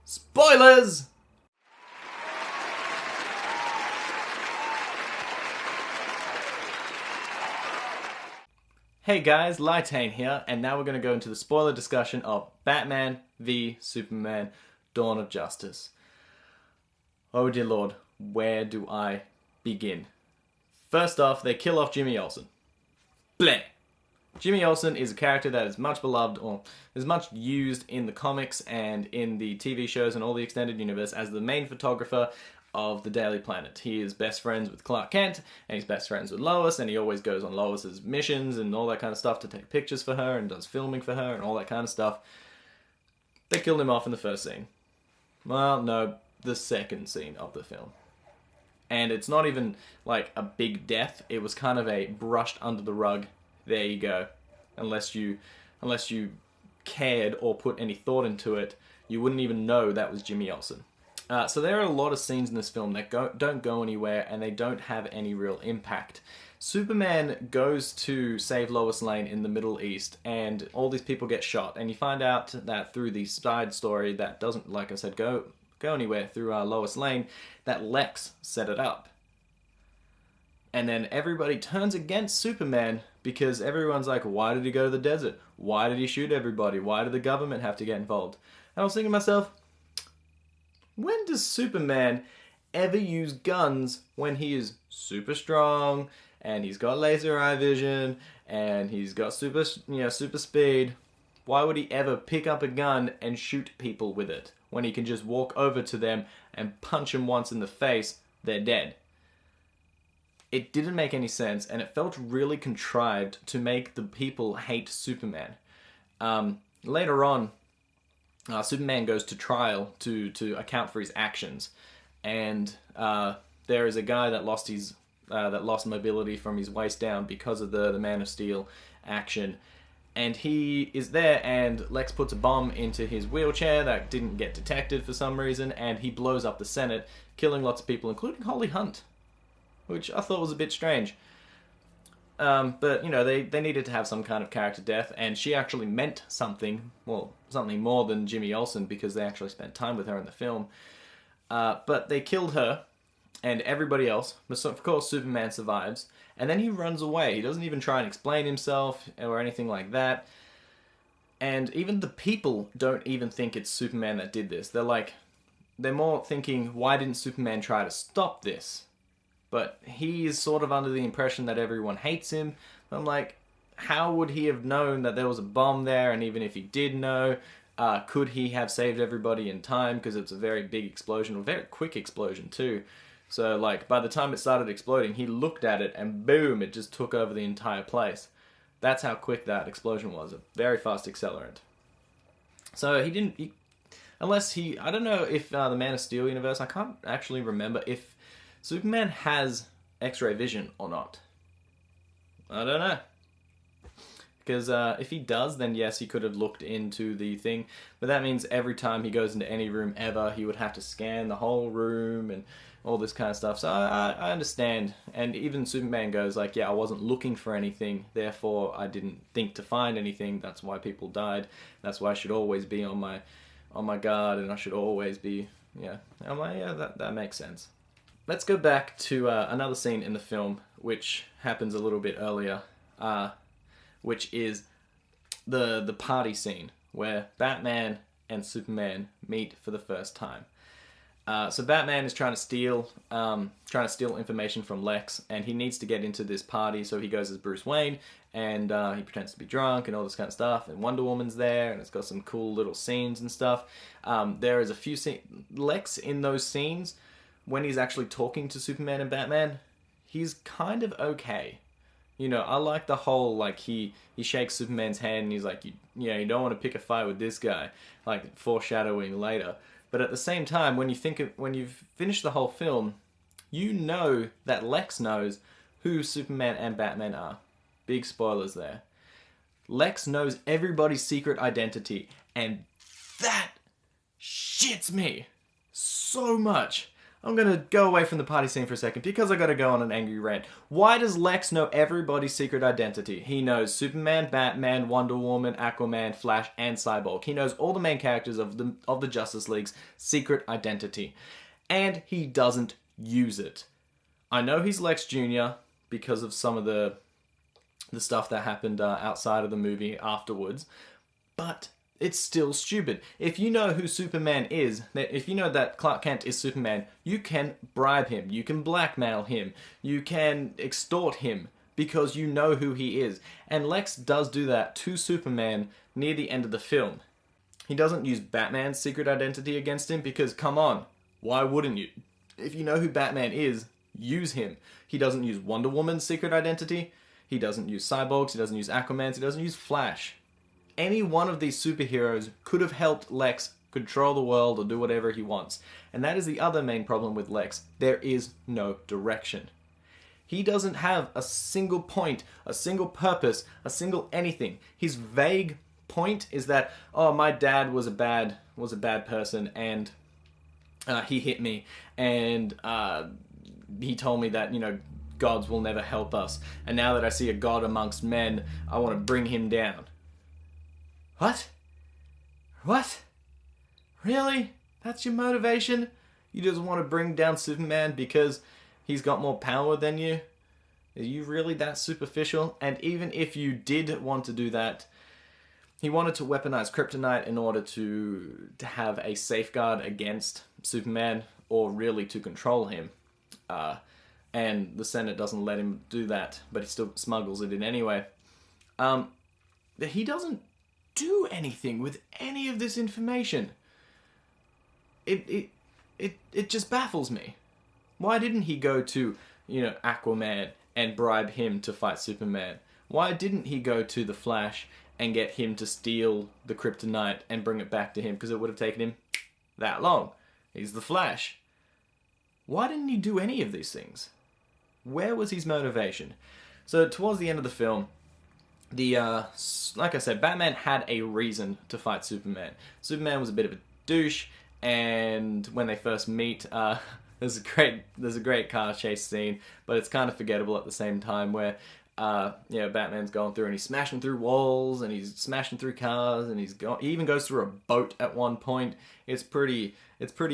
Spoilers! Hey guys, Lytane here, and now we're going to go into the spoiler discussion of Batman v Superman: Dawn of Justice. Oh dear lord, where do I begin? First off, they kill off Jimmy Olsen. Bleh! Jimmy Olsen is a character that is much beloved, or is much used in the comics and in the TV shows and all the extended universe as the main photographer of the Daily Planet. He is best friends with Clark Kent, and he's best friends with Lois, and he always goes on Lois's missions and all that kind of stuff to take pictures for her and does filming for her and all that kind of stuff. They killed him off in the first scene. Well, no, the second scene of the film. And it's not even like a big death, it was kind of a brushed under the rug. There you go. Unless you cared or put any thought into it, you wouldn't even know that was Jimmy Olsen. So there are a lot of scenes in this film that don't go anywhere, and they don't have any real impact. Superman goes to save Lois Lane in the Middle East, and all these people get shot, and you find out that through the side story that doesn't, like I said, go anywhere through Lois Lane, that Lex set it up. And then everybody turns against Superman because everyone's like, why did he go to the desert? Why did he shoot everybody? Why did the government have to get involved? And I was thinking to myself, when does Superman ever use guns when he is super strong and he's got laser eye vision and he's got super speed? Why would he ever pick up a gun and shoot people with it when he can just walk over to them and punch them once in the face, they're dead? It didn't make any sense, and it felt really contrived to make the people hate Superman. Later on, Superman goes to trial to account for his actions, and there is a guy that lost mobility from his waist down because of the Man of Steel action, and he is there, and Lex puts a bomb into his wheelchair that didn't get detected for some reason, and he blows up the Senate, killing lots of people, including Holly Hunt, which I thought was a bit strange. But, you know, they needed to have some kind of character death, and she actually meant something, well, something more than Jimmy Olsen, because they actually spent time with her in the film. But they killed her, and everybody else, but of course Superman survives, and then he runs away. He doesn't even try and explain himself, or anything like that. And even the people don't even think it's Superman that did this. They're more thinking, why didn't Superman try to stop this? But he is sort of under the impression that everyone hates him. I'm like, how would he have known that there was a bomb there? And even if he did know, could he have saved everybody in time? Because it's a very big explosion, a very quick explosion too. So like, by the time it started exploding, he looked at it and boom, it just took over the entire place. That's how quick that explosion was, a very fast accelerant. So he didn't, I don't know if the Man of Steel universe, I can't actually remember if Superman has X-ray vision or not. I don't know. Because if he does, then yes, he could have looked into the thing. But that means every time he goes into any room ever, he would have to scan the whole room and all this kind of stuff. So I understand. And even Superman goes like, yeah, I wasn't looking for anything, therefore I didn't think to find anything. That's why people died. That's why I should always be on my guard, and I should always be, yeah. I'm like, yeah, that makes sense. Let's go back to another scene in the film, which happens a little bit earlier, which is the party scene, where Batman and Superman meet for the first time. So Batman is trying to steal information from Lex, and he needs to get into this party, so he goes as Bruce Wayne, and he pretends to be drunk and all this kind of stuff, and Wonder Woman's there, and it's got some cool little scenes and stuff. There is a few Lex in those scenes, when he's actually talking to Superman and Batman, he's kind of okay. You know, I like the whole, like, he shakes Superman's hand and he's like, you don't want to pick a fight with this guy, like, foreshadowing later. But at the same time, when you've finished the whole film, you know that Lex knows who Superman and Batman are. Big spoilers there. Lex knows everybody's secret identity, and that shits me so much. I'm gonna go away from the party scene for a second because I gotta go on an angry rant. Why does Lex know everybody's secret identity? He knows Superman, Batman, Wonder Woman, Aquaman, Flash, and Cyborg. He knows all the main characters of the Justice League's secret identity. And he doesn't use it. I know he's Lex Jr. because of some of the stuff that happened outside of the movie afterwards, but it's still stupid. If you know who Superman is, if you know that Clark Kent is Superman, you can bribe him, you can blackmail him, you can extort him, because you know who he is. And Lex does do that to Superman near the end of the film. He doesn't use Batman's secret identity against him because, come on, why wouldn't you? If you know who Batman is, use him. He doesn't use Wonder Woman's secret identity, he doesn't use Cyborg's, he doesn't use Aquaman's, he doesn't use Flash. Any one of these superheroes could have helped Lex control the world or do whatever he wants. And that is the other main problem with Lex. There is no direction. He doesn't have a single point, a single purpose, a single anything. His vague point is that, oh, my dad was a bad person and he hit me and he told me that, gods will never help us. And now that I see a god amongst men, I want to bring him down. What? What? Really? That's your motivation? You just want to bring down Superman because he's got more power than you? Are you really that superficial? And even if you did want to do that, he wanted to weaponize kryptonite in order to have a safeguard against Superman, or really to control him. And the Senate doesn't let him do that, but he still smuggles it in anyway. He doesn't do anything with any of this information. It just baffles me. Why didn't he go to, Aquaman and bribe him to fight Superman? Why didn't he go to the Flash and get him to steal the kryptonite and bring it back to him? Because it would have taken him that long. He's the Flash. Why didn't he do any of these things? Where was his motivation? So towards the end of the film, like I said, Batman had a reason to fight Superman. Superman was a bit of a douche, and when they first meet, there's a great car chase scene, but it's kind of forgettable at the same time, where Batman's going through and he's smashing through walls and he's smashing through cars and he even goes through a boat at one point. It's pretty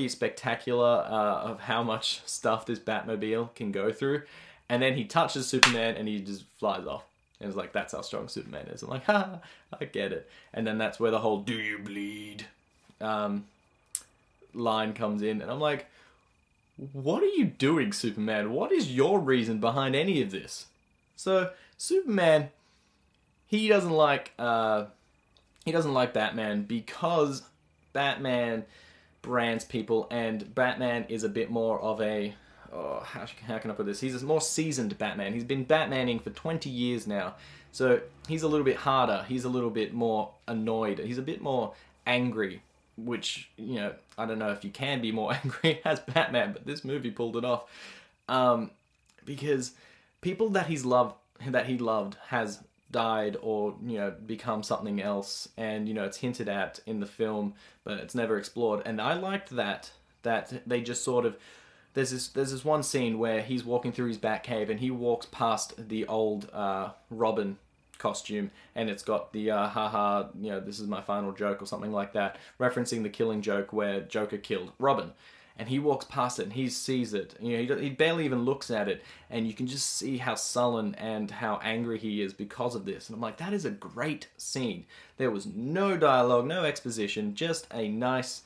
spectacular of how much stuff this Batmobile can go through, and then he touches Superman and he just flies off. And it's like, that's how strong Superman is. I'm like, ha, I get it. And then that's where the whole "do you bleed" line comes in. And I'm like, what are you doing, Superman? What is your reason behind any of this? So Superman, he doesn't like Batman because Batman brands people, and Batman is a bit more of a, how can I put this? He's a more seasoned Batman. He's been Batmaning for 20 years now. So he's a little bit harder. He's a little bit more annoyed. He's a bit more angry, which, I don't know if you can be more angry as Batman, but this movie pulled it off. Because people that he loved has died or, become something else. And, it's hinted at in the film, but it's never explored. And I liked that they just sort of, there's this one scene where he's walking through his Batcave and he walks past the old Robin costume, and it's got the haha, this is my final joke or something like that, referencing the Killing Joke where Joker killed Robin. And he walks past it and he sees it. He barely even looks at it, and you can just see how sullen and how angry he is because of this. And I'm like, that is a great scene. There was no dialogue, no exposition, just a nice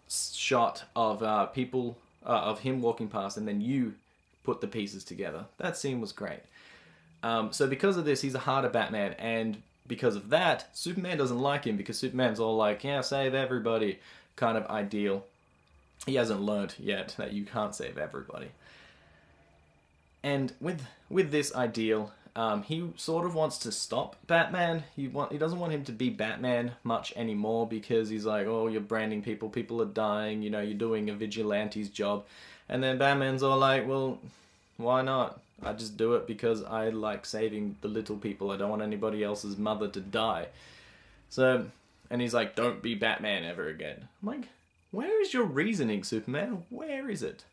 shot of people, of him walking past, and then you put the pieces together. That scene was great. So because of this, he's a harder Batman, and because of that, Superman doesn't like him, because Superman's all like, yeah, save everybody kind of ideal. He hasn't learned yet that you can't save everybody. And with this ideal, he sort of wants to stop Batman. He doesn't want him to be Batman much anymore, because he's like, oh, you're branding people are dying, you're doing a vigilante's job. And then Batman's all like, well, why not? I just do it because I like saving the little people. I don't want anybody else's mother to die. So, and he's like, don't be Batman ever again. I'm like, where is your reasoning, Superman? Where is it?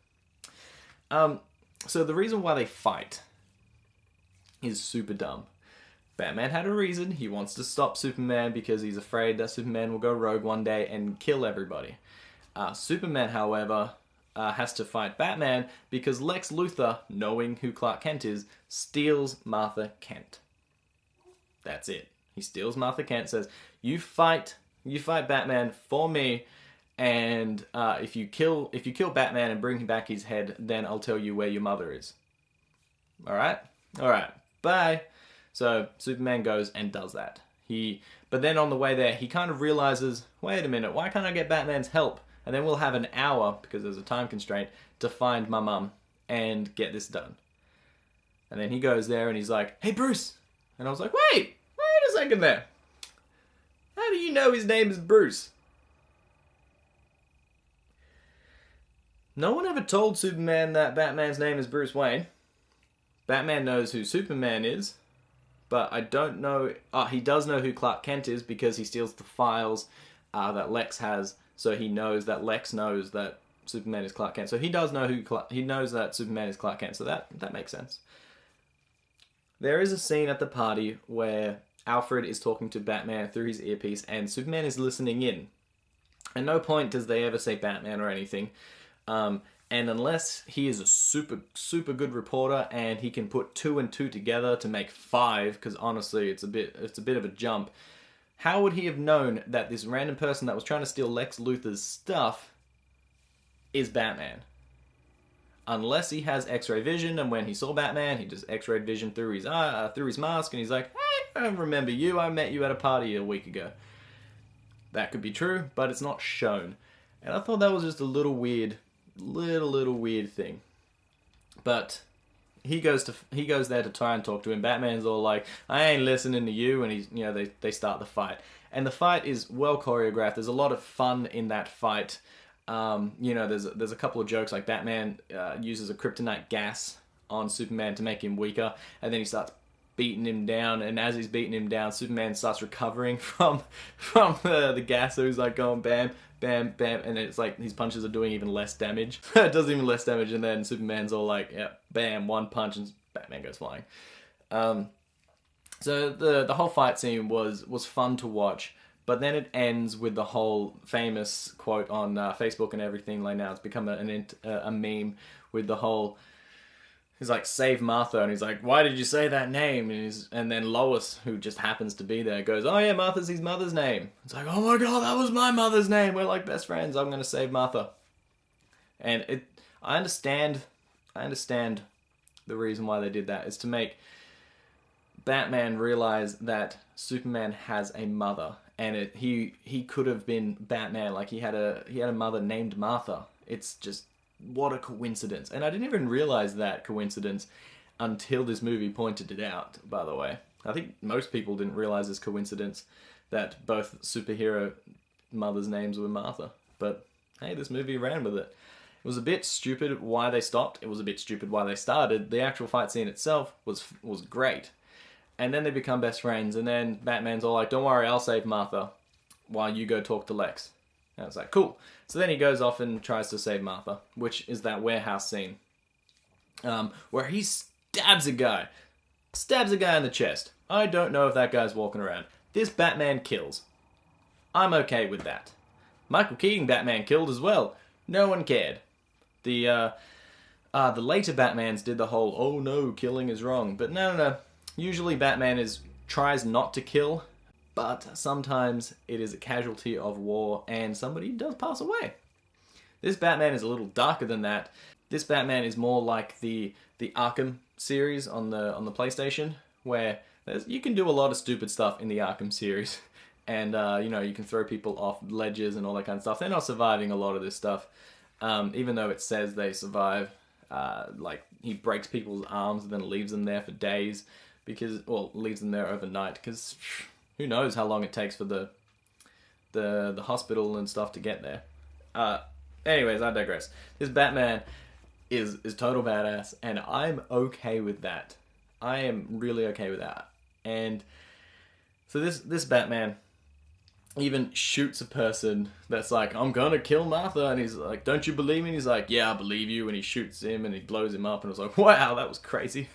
So the reason why they fight is super dumb. Batman had a reason. He wants to stop Superman because he's afraid that Superman will go rogue one day and kill everybody. Superman, however, has to fight Batman because Lex Luthor, knowing who Clark Kent is, steals Martha Kent. That's it. He steals Martha Kent, says, you fight Batman for me, and if you kill Batman and bring back his head, then I'll tell you where your mother is. Alright, bye. So Superman goes and does that. But then on the way there, he kind of realizes, wait a minute, why can't I get Batman's help? And then we'll have an hour, because there's a time constraint, to find my mum and get this done. And then he goes there and he's like, hey Bruce! And I was like, wait a second there. How do you know his name is Bruce? No one ever told Superman that Batman's name is Bruce Wayne. Batman knows who Superman is, but I don't know... he does know who Clark Kent is because he steals the files that Lex has, so he knows that Lex knows that Superman is Clark Kent. So he does know he knows that Superman is Clark Kent, so that makes sense. There is a scene at the party where Alfred is talking to Batman through his earpiece, and Superman is listening in. At no point does they ever say Batman or anything. And unless he is a super good reporter and he can put 2 and 2 together to make 5, because honestly it's a bit of a jump, how would he have known that this random person that was trying to steal Lex Luthor's stuff is Batman? Unless he has X-ray vision, and when he saw Batman, he just X-rayed vision through his mask, and he's like, hey, I remember you. I met you at a party a week ago. That could be true, but it's not shown. And I thought that was just a little weird thing. But he goes there to try and talk to him. Batman's all like, I ain't listening to you, and they start the fight. And the fight is well choreographed. There's a lot of fun in that fight. There's a couple of jokes, like Batman uses a kryptonite gas on Superman to make him weaker, and then he starts beating him down, and as he's beating him down, Superman starts recovering from the gas, so he's like going bam, bam, bam, and it's like his punches are doing even less damage. It does even less damage, and then Superman's all like, yeah, bam, one punch, and Batman goes flying. So the whole fight scene was fun to watch, but then it ends with the whole famous quote on Facebook and everything like now. It's become a meme with the whole... He's like, save Martha, and he's like, why did you say that name? And then Lois, who just happens to be there, goes, oh yeah, Martha's his mother's name. It's like, oh my god, that was my mother's name. We're like best friends. I'm going to save Martha. And I understand the reason why they did that is to make Batman realize that Superman has a mother, and he could have been Batman. Like he had a mother named Martha. It's just, what a coincidence. And I didn't even realize that coincidence until this movie pointed it out, by the way. I think most people didn't realize this coincidence, that both superhero mothers' names were Martha. But hey, this movie ran with it. It was a bit stupid why they stopped. It was a bit stupid why they started. The actual fight scene itself was great. And then they become best friends, and then Batman's all like, don't worry, I'll save Martha while you go talk to Lex. And it's like, cool. So then he goes off and tries to save Martha, which is that warehouse scene where he stabs a guy in the chest. I don't know if that guy's walking around. This Batman kills. I'm okay with that. Michael Keaton Batman killed as well. No one cared. The later Batmans did the whole, oh no, killing is wrong. But no. Usually Batman tries not to kill, but sometimes it is a casualty of war and somebody does pass away. This Batman is a little darker than that. This Batman is more like the Arkham series on the PlayStation, where you can do a lot of stupid stuff in the Arkham series. And, you can throw people off ledges and all that kind of stuff. They're not surviving a lot of this stuff, even though it says they survive. Like, he breaks people's arms and then leaves them there for days, leaves them there overnight, because who knows how long it takes for the hospital and stuff to get there. Anyways, I digress. This Batman is total badass, and I'm okay with that. I am really okay with that. And so this Batman, even shoots a person that's like, I'm gonna kill Martha, and he's like, don't you believe me? And he's like, yeah, I believe you, and he shoots him and he blows him up, and I was like, wow, that was crazy.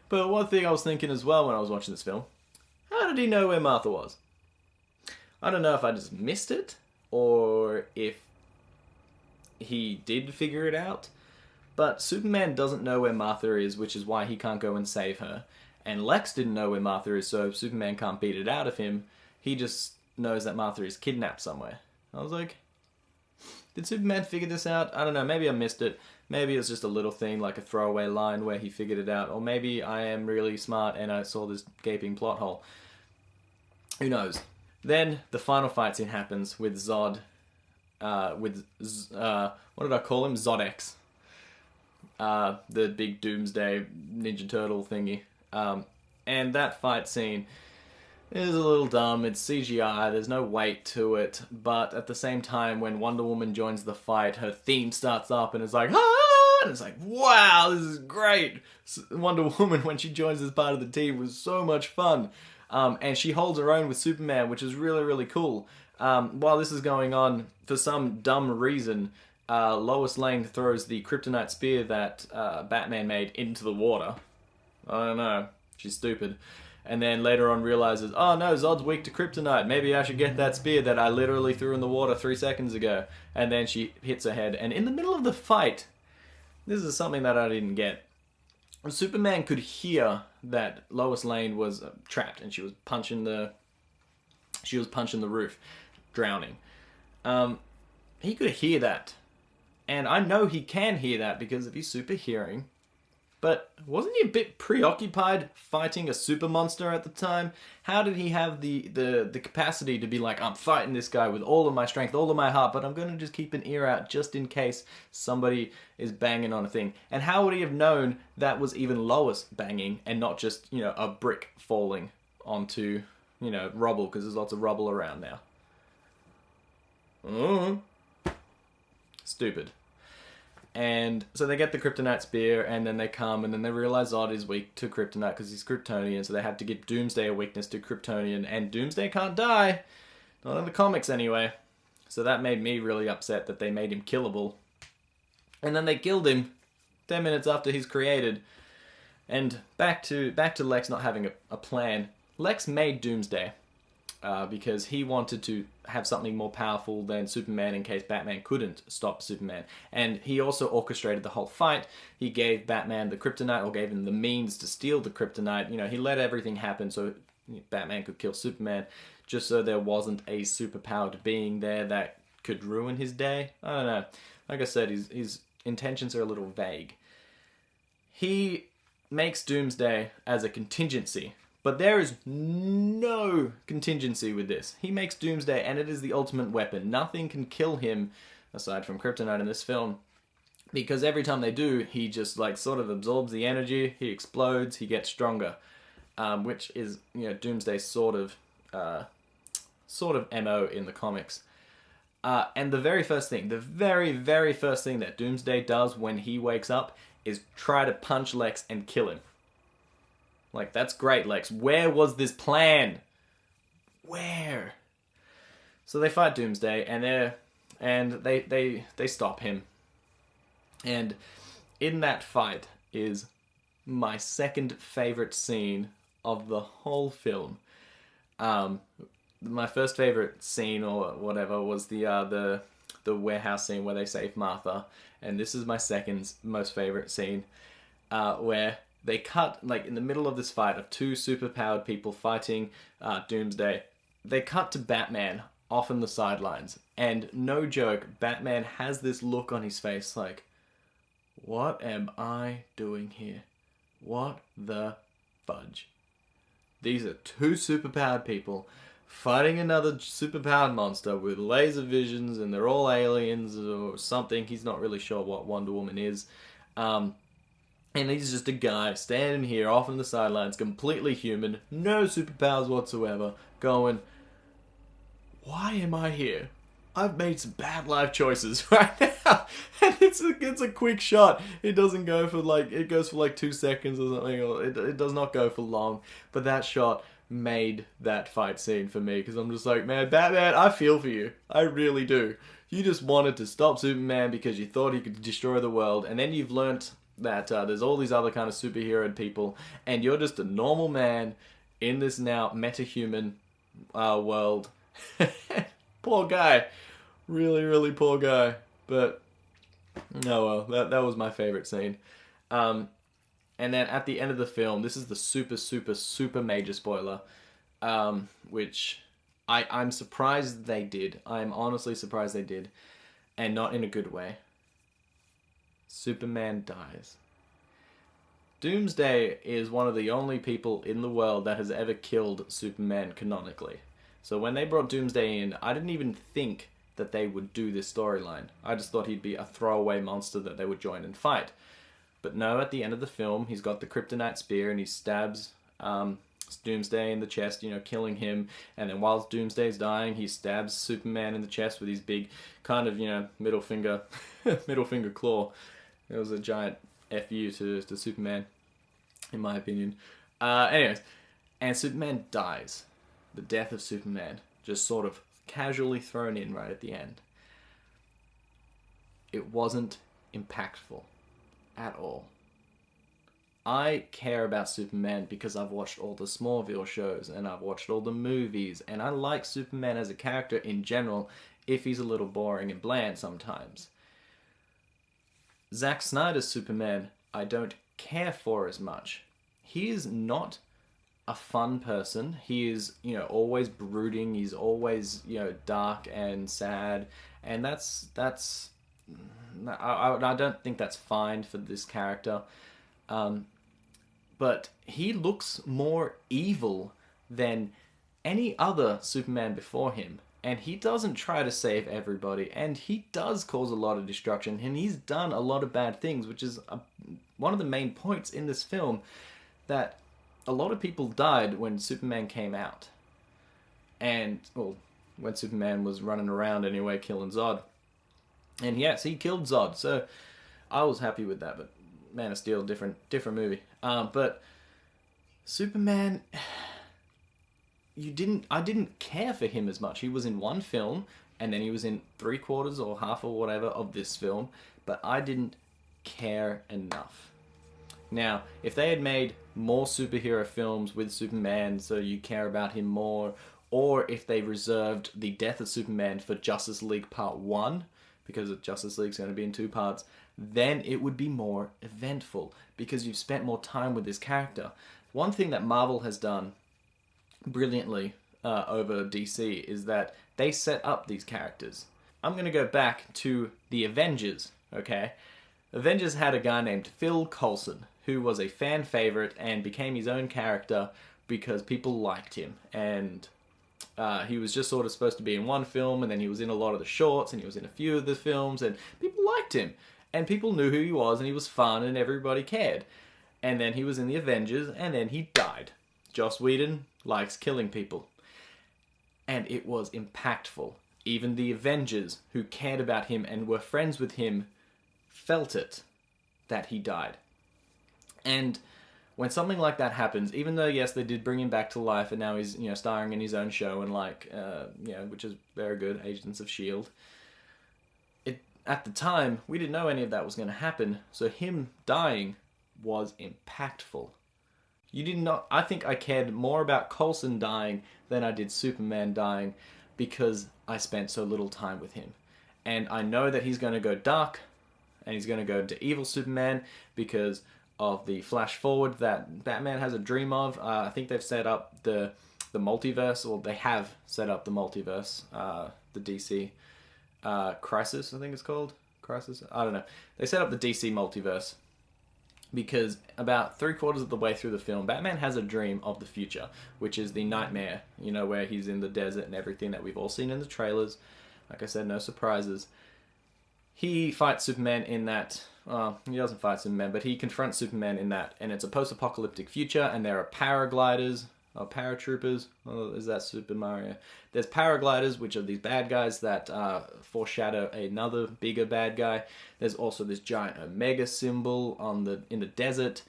But one thing I was thinking as well when I was watching this film, how did he know where Martha was? I don't know if I just missed it, or if he did figure it out, but Superman doesn't know where Martha is, which is why he can't go and save her. And Lex didn't know where Martha is, so Superman can't beat it out of him. He just knows that Martha is kidnapped somewhere. I was like, did Superman figure this out? I don't know, maybe I missed it. Maybe it's just a little thing, like a throwaway line where he figured it out. Or maybe I am really smart and I saw this gaping plot hole. Who knows? Then the final fight scene happens with Zod, what did I call him? Zodex. The big Doomsday Ninja Turtle thingy. And that fight scene is a little dumb. It's CGI, there's no weight to it, but at the same time, when Wonder Woman joins the fight, her theme starts up and it's like, ah! And it's like, wow, this is great! Wonder Woman, when she joins as part of the team, was so much fun. And she holds her own with Superman, which is really, really cool. While this is going on, for some dumb reason, Lois Lane throws the kryptonite spear that Batman made into the water. I don't know. She's stupid. And then later on realizes, oh no, Zod's weak to kryptonite. Maybe I should get that spear that I literally threw in the water 3 seconds ago. And then she hits her head. And in the middle of the fight, this is something that I didn't get. Superman could hear that Lois Lane was trapped and she was punching the roof, drowning. He could hear that. And I know he can hear that because of his super hearing. But wasn't he a bit preoccupied fighting a super monster at the time? How did he have the capacity to be like, I'm fighting this guy with all of my strength, all of my heart, but I'm going to just keep an ear out just in case somebody is banging on a thing? And how would he have known that was even Lois banging and not just, a brick falling onto, rubble, because there's lots of rubble around now. Stupid. And so they get the kryptonite spear, and then they come, and then they realize Zod is weak to kryptonite because he's Kryptonian, so they have to give Doomsday a weakness to Kryptonian, and Doomsday can't die. Not in the comics, anyway. So that made me really upset that they made him killable. And then they killed him 10 minutes after he's created. And back to Lex not having a plan. Lex made Doomsday. Because he wanted to have something more powerful than Superman in case Batman couldn't stop Superman. And he also orchestrated the whole fight. He gave Batman the kryptonite, or gave him the means to steal the kryptonite. He let everything happen so Batman could kill Superman, just so there wasn't a superpowered being there that could ruin his day. I don't know. Like I said, his intentions are a little vague. He makes Doomsday as a contingency. But there is no contingency with this. He makes Doomsday, and it is the ultimate weapon. Nothing can kill him, aside from kryptonite in this film, because every time they do, he just sort of absorbs the energy, he explodes, he gets stronger, which is Doomsday's sort of MO in the comics. And the very first thing that Doomsday does when he wakes up is try to punch Lex and kill him. That's great, Lex. Where was this plan? Where? So they fight Doomsday, and they stop him. And in that fight is my second favorite scene of the whole film. My first favorite scene or whatever was the warehouse scene where they save Martha, and this is my second most favorite scene, where they cut, in the middle of this fight of two superpowered people fighting Doomsday, they cut to Batman off on the sidelines. And no joke, Batman has this look on his face like, what am I doing here? What the fudge? These are two superpowered people fighting another superpowered monster with laser visions, and they're all aliens or something. He's not really sure what Wonder Woman is. And he's just a guy standing here off on the sidelines, completely human, no superpowers whatsoever, going, why am I here? I've made some bad life choices right now. And it's a quick shot. It doesn't go for it goes for 2 seconds or something, or it does not go for long. But that shot made that fight scene for me, because I'm just like, man, Batman, I feel for you. I really do. You just wanted to stop Superman because you thought he could destroy the world, and then you've learnt that there's all these other kind of superhero people, and you're just a normal man in this now metahuman world. Poor guy. Really, really poor guy. But, oh well, that was my favorite scene. And then at the end of the film, this is the super, super, super major spoiler, which I'm surprised they did. I'm honestly surprised they did, and not in a good way. Superman dies. Doomsday is one of the only people in the world that has ever killed Superman canonically. So when they brought Doomsday in, I didn't even think that they would do this storyline. I just thought he'd be a throwaway monster that they would join and fight. But no, at the end of the film, he's got the kryptonite spear and he stabs Doomsday in the chest, killing him. And then while Doomsday's dying, he stabs Superman in the chest with his big kind of, middle finger claw. It was a giant FU to Superman, in my opinion. Anyways, and Superman dies. The death of Superman, just sort of casually thrown in right at the end. It wasn't impactful at all. I care about Superman because I've watched all the Smallville shows and I've watched all the movies, and I like Superman as a character in general, if he's a little boring and bland sometimes. Zack Snyder's Superman, I don't care for as much. He is not a fun person. He is, always brooding. He's always, dark and sad, and that's I don't think that's fine for this character. But he looks more evil than any other Superman before him. And he doesn't try to save everybody. And he does cause a lot of destruction. And he's done a lot of bad things, which is one of the main points in this film, that a lot of people died when Superman came out. And, well, when Superman was running around anyway, killing Zod. And yes, he killed Zod, so I was happy with that. But Man of Steel, different movie. But Superman, I didn't care for him as much. He was in one film, and then he was in 3/4 or half or whatever of this film, but I didn't care enough. Now, if they had made more superhero films with Superman, so you care about him more, or if they reserved the death of Superman for Justice League Part 1, because Justice League's going to be in 2 parts, then it would be more eventful, because you've spent more time with this character. One thing that Marvel has done brilliantly over DC is that they set up these characters. I'm going to go back to the Avengers, okay? Avengers had a guy named Phil Coulson, who was a fan favorite and became his own character because people liked him. And he was just sort of supposed to be in one film, and then he was in a lot of the shorts, and he was in a few of the films, and people liked him. And people knew who he was, and he was fun, and everybody cared. And then he was in the Avengers, and then he died. Joss Whedon likes killing people. And it was impactful. Even the Avengers, who cared about him and were friends with him, felt it, that he died. And when something like that happens, even though, yes, they did bring him back to life, and now he's, starring in his own show, and which is very good, Agents of S.H.I.E.L.D., at the time, we didn't know any of that was going to happen, so him dying was impactful. I think I cared more about Coulson dying than I did Superman dying, because I spent so little time with him. And I know that he's going to go dark, and he's going to go into evil Superman, because of the flash forward that Batman has a dream of. I think they've set up the multiverse, or they have set up the multiverse, the DC Crisis, I think it's called. Crisis? I don't know. They set up the DC multiverse because about 3/4 of the way through the film, Batman has a dream of the future, which is the nightmare, where he's in the desert and everything that we've all seen in the trailers. Like I said, no surprises. He fights Superman in that. Well, he doesn't fight Superman, but he confronts Superman in that, and it's a post-apocalyptic future, and there are paragliders, or paratroopers. Oh, is that Super Mario? There's paragliders, which are these bad guys that foreshadow another bigger bad guy. There's also this giant Omega symbol in the desert,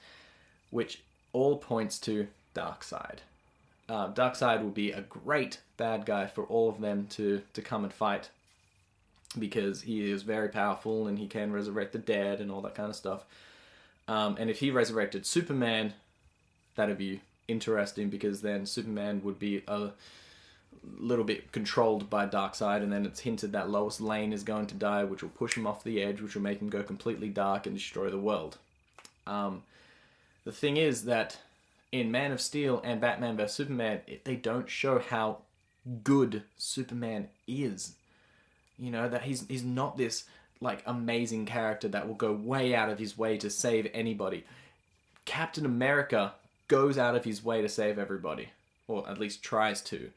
which all points to Darkseid. Darkseid would be a great bad guy for all of them to come and fight, because he is very powerful and he can resurrect the dead and all that kind of stuff. And if he resurrected Superman, that'd be interesting, because then Superman would be a little bit controlled by Darkseid, and then it's hinted that Lois Lane is going to die, which will push him off the edge, which will make him go completely dark and destroy the world. The thing is that in Man of Steel and Batman vs Superman, they don't show how good Superman is. You know, that he's not this like amazing character that will go way out of his way to save anybody. Captain America goes out of his way to save everybody, or at least tries to,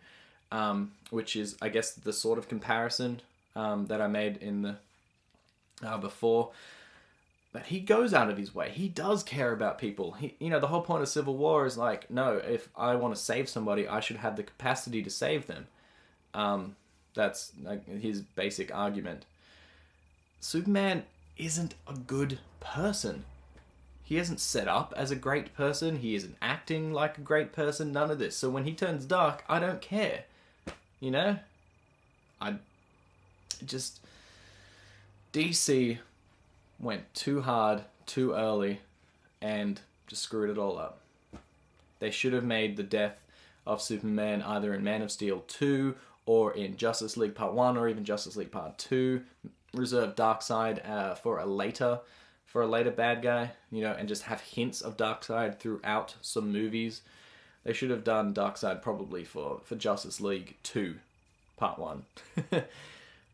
which is, I guess, the sort of comparison that I made in the before. But he goes out of his way. He does care about people. The whole point of Civil War is like, no, if I want to save somebody, I should have the capacity to save them. That's like his basic argument. Superman isn't a good person. He isn't set up as a great person. He isn't acting like a great person. None of this. So when he turns dark, I don't care. You know? DC went too hard, too early, and just screwed it all up. They should have made the death of Superman either in Man of Steel 2 or in Justice League Part 1 or even Justice League Part 2. Reserve Darkseid for a later bad guy, and just have hints of Darkseid throughout some movies. They should have done Darkseid probably for Justice League 2 Part 1.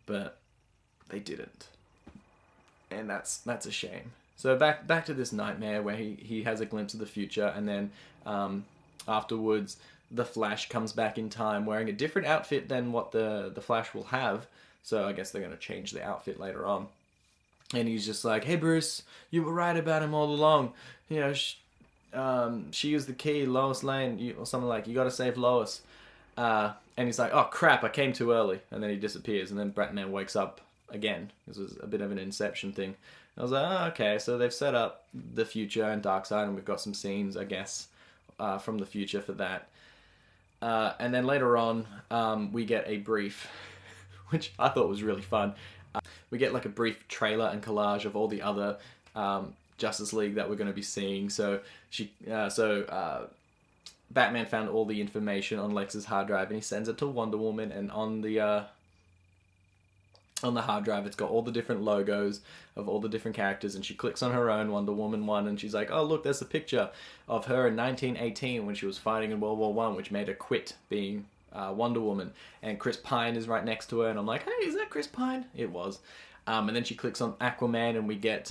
But they didn't. And that's a shame. So back to this nightmare where he has a glimpse of the future, and then afterwards the Flash comes back in time wearing a different outfit than what the Flash will have. So I guess they're going to change the outfit later on. And he's just like, hey Bruce, you were right about him all along. She used the key, Lois Lane, or something like, you got to save Lois. And he's like, oh crap, I came too early. And then he disappears, and then Batman wakes up again. This was a bit of an Inception thing. I was like, oh, okay, so they've set up the future and Darkseid, and we've got some scenes, I guess, from the future for that. And then later on, we get a brief, which I thought was really fun. We get like a brief trailer and collage of all the other Justice League that we're going to be seeing. So Batman found all the information on Lex's hard drive, and he sends it to Wonder Woman, and on the hard drive it's got all the different logos of all the different characters, and she clicks on her own, Wonder Woman 1, and she's like, oh look, there's a picture of her in 1918 when she was fighting in World War I, which made her quit being Wonder Woman. And Chris Pine is right next to her, and I'm like, hey, is that Chris Pine? It was. And then she clicks on Aquaman, and we get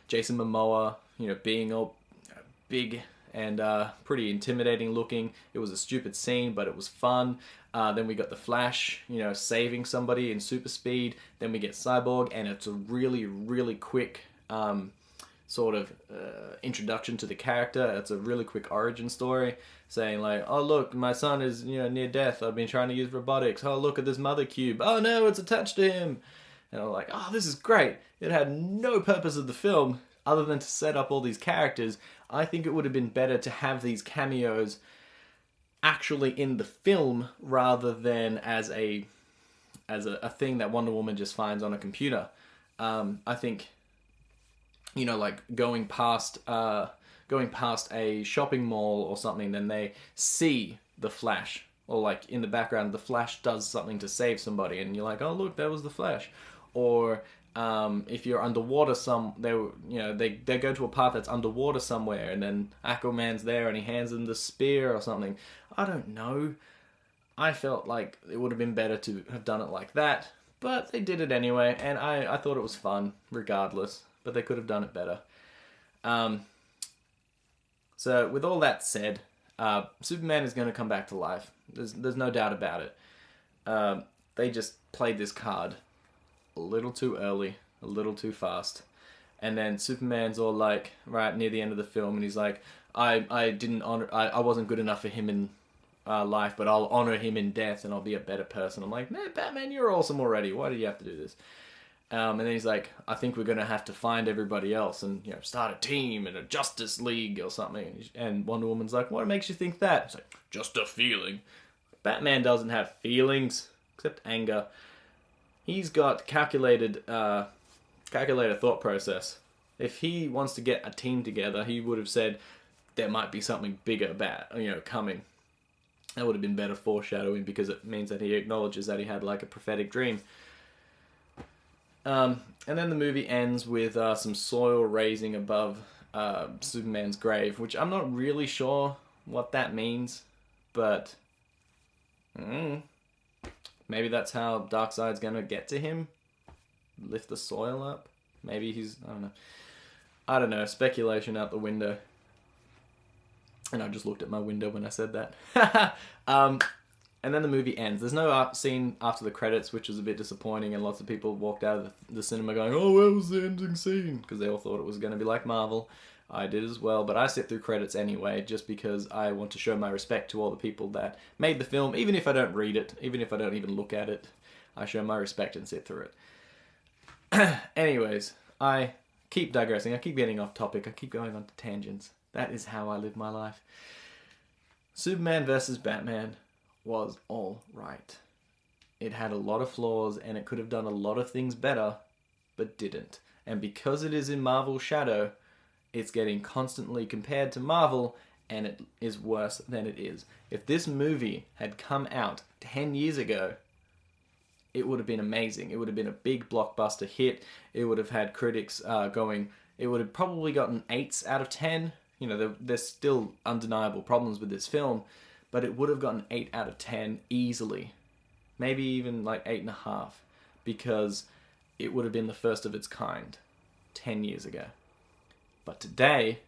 Jason Momoa, being all big and pretty intimidating looking. It was a stupid scene, but it was fun. Then we got the Flash, saving somebody in super speed. Then we get Cyborg, and it's a really, really quick sort of introduction to the character. It's a really quick origin story, saying like, oh look, my son is near death. I've been trying to use robotics. Oh look at this mother cube. Oh no, it's attached to him. And I'm like, oh, this is great. It had no purpose of the film other than to set up all these characters. I think it would have been better to have these cameos actually in the film rather than as a thing that Wonder Woman just finds on a computer. I think, like going past a shopping mall or something, then they see the Flash, or like in the background the Flash does something to save somebody, and you're like, oh look, that was the Flash. Or if you're underwater, they go to a part that's underwater somewhere, and then Aquaman's there and he hands them the spear or something. I don't know. I felt like it would have been better to have done it like that, but they did it anyway, and I thought it was fun regardless, but they could have done it better. So with all that said, Superman is going to come back to life. There's no doubt about it. They just played this card a little too early, a little too fast. And then Superman's all like, right near the end of the film, and he's like, I wasn't good enough for him in life, but I'll honor him in death, and I'll be a better person. I'm like, man, Batman, you're awesome already. Why did you have to do this? And then he's like, I think we're going to have to find everybody else and, start a team and a Justice League or something. And Wonder Woman's like, what makes you think that? It's like, just a feeling. Batman doesn't have feelings, except anger. He's got calculated thought process. If he wants to get a team together, he would have said there might be something bigger coming. That would have been better foreshadowing because it means that he acknowledges that he had like a prophetic dream. And then the movie ends with some soil raising above Superman's grave, which I'm not really sure what that means, but maybe that's how Darkseid's gonna get to him. Lift the soil up. Maybe he's, I don't know, speculation out the window. And I just looked at my window when I said that. And then the movie ends. There's no scene after the credits, which was a bit disappointing, and lots of people walked out of the cinema going, oh, where was the ending scene? Because they all thought it was going to be like Marvel. I did as well, but I sit through credits anyway, just because I want to show my respect to all the people that made the film. Even if I don't read it, even if I don't even look at it, I show my respect and sit through it. Anyways, I keep digressing. I keep getting off topic. I keep going on tangents. That is how I live my life. Superman versus Batman was all right. It had a lot of flaws and it could have done a lot of things better, but didn't. And because it is in Marvel's shadow, it's getting constantly compared to Marvel, and it is worse than it is. If this movie had come out 10 years ago, it would have been amazing. It would have been a big blockbuster hit. It would have had critics going, it would have probably gotten 8s out of 10. There's still undeniable problems with this film, but it would have gotten 8 out of 10 easily. Maybe even like 8.5, because it would have been the first of its kind 10 years ago. But today,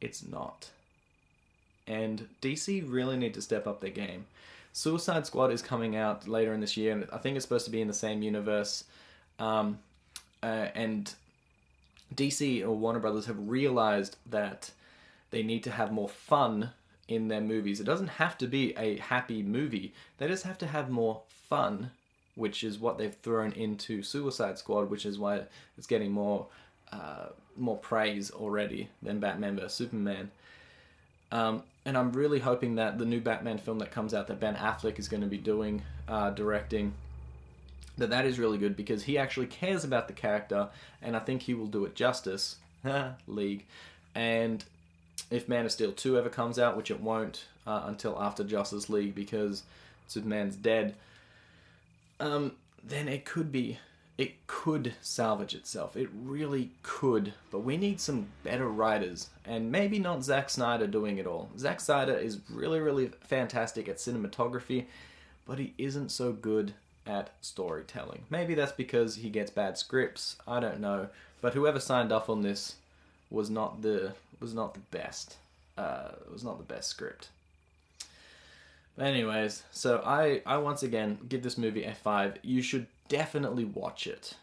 it's not. And DC really need to step up their game. Suicide Squad is coming out later in this year, and I think it's supposed to be in the same universe. And DC or Warner Brothers have realized that they need to have more fun in their movies. It doesn't have to be a happy movie. They just have to have more fun, which is what they've thrown into Suicide Squad, which is why it's getting more praise already than Batman vs Superman. And I'm really hoping that the new Batman film that comes out that Ben Affleck is going to be doing, directing, that is really good because he actually cares about the character, and I think he will do it justice. League. And if Man of Steel 2 ever comes out, which it won't until after Justice League because Superman's dead, then it could salvage itself. It really could. But we need some better writers. And maybe not Zack Snyder doing it all. Zack Snyder is really, really fantastic at cinematography, but he isn't so good at storytelling. Maybe that's because he gets bad scripts. I don't know. But whoever signed off on this was not the best. It was not the best script. But anyways, so I once again give this movie a 5. You should definitely watch it,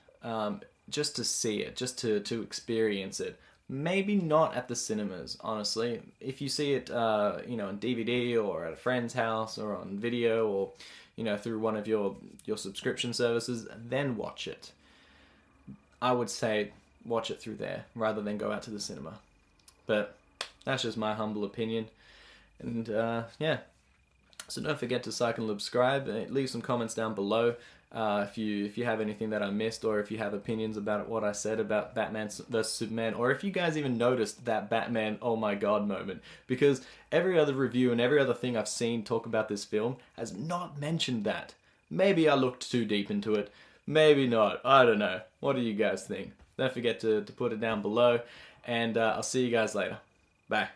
just to see it, just to experience it. Maybe not at the cinemas, honestly. If you see it, on DVD or at a friend's house or on video or, through one of your subscription services, then watch it. I would say watch it through there rather than go out to the cinema. But that's just my humble opinion. And yeah. So don't forget to like and subscribe. Leave some comments down below if you have anything that I missed, or if you have opinions about what I said about Batman vs Superman, or if you guys even noticed that Batman oh my god moment. Because every other review and every other thing I've seen talk about this film has not mentioned that. Maybe I looked too deep into it. Maybe not. I don't know. What do you guys think? Don't forget to put it down below. And I'll see you guys later. Bye.